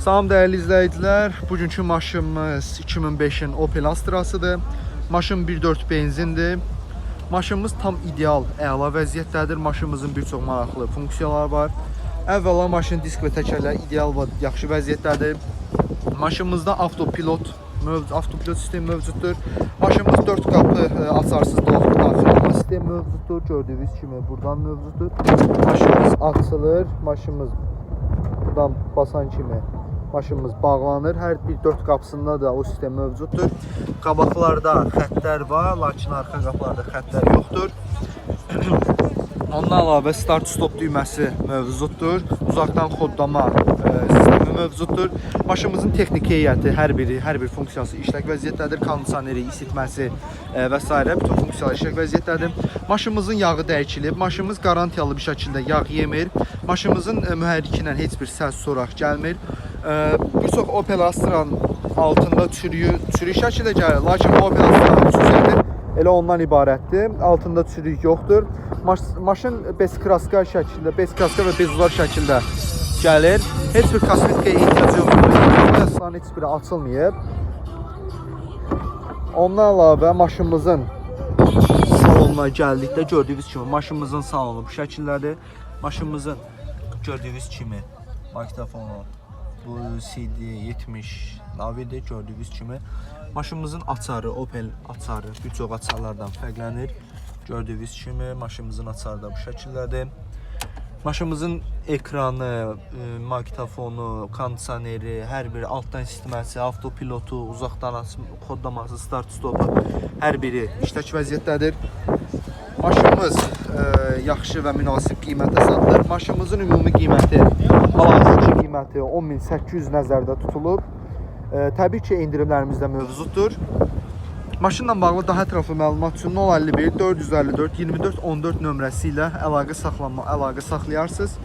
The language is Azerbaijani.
Salam değerli izleyiciler, bugünkü maşınımız 2005'in Opel Astra'sıdır. Maşın 1.4 benzindir. Maşınımız tam ideal, əla vəziyyətdədir. Maşınımızın bir çox maraqlı funksiyaları var. Əvvəla maşın disk və təkərləri ideal və yaxşı vəziyyətdədir. Maşınımızda avtopilot sistemi mövcuddur. Maşınımız 4 qapı açarsız dolğun daxil sistemi mövcuddur. Gördüyünüz kimi buradan mövcuddur. Maşınımız açılır, maşınımız buradan basan kimi maşınımız bağlanır. Hər bir 4 qapısında da o sistem mövcuddur. Qabaqlarda xəttlər var, lakin arxa qapılarda xəttlər yoxdur. Ondan əlavə start stop düyməsi mövcuddur. Uzaqdan kodlama sistemi mövcuddur. Maşınımızın texniki heyəti hər bir funksiyası işlək vəziyyətdədir. Kondisioneri, isitməsi və s. bütün funksiyalar işlək vəziyyətdədir. Maşınımızın yağı dəyişilib. Maşınımız qarantiyalı bir şəkildə yağ yemir. Maşınımızın mühərriki ilə heç bir səs soraq gəlmir. Bir çox Opel Astra'nın altında çürük şəkildə gəlir. Lakin Opel Astra'nın xüsusiyyəti elə ondan ibarətdir. Altında çürük yoxdur. Maşın bezkraska şəkildə, bezkraska və bezuzlar şəkildə gəlir. Heç bir kosmetikaya ehtiyac yoxdur. Aslanın heç biri açılmayıb. Ondan əlavə maşınımızın salonuna gəldikdə gördüyünüz kimi maşınımızın salonu bu şəkildədir. Maşınımızın gördüyünüz kimi mikrofonu, bu CD70 navidir gördüyünüz kimi. Maşınımızın açarı, Opel açarı bir çox açarlardan fərqlənir. Gördüyünüz kimi maşınımızın açarı da bu şəkildədir. Maşınımızın ekranı, magnitofonu, kondisioneri, hər biri altdan isitməsi, avtopilotu, uzaqdan kodlaması, start stopu hər biri işlək vəziyyətdədir. Maşınımız yaxşı və münasib qiymətə satılır. Maşınımızın ümumi qiyməti, hal-hazırki qiyməti 10.800 nəzərdə tutulub. Təbii ki, indirimlərimiz də mövcuddur. Maşınla bağlı daha ətraflı məlumat üçün 051 454 24 14 nömrəsi ilə əlaqə saxlayarsınız.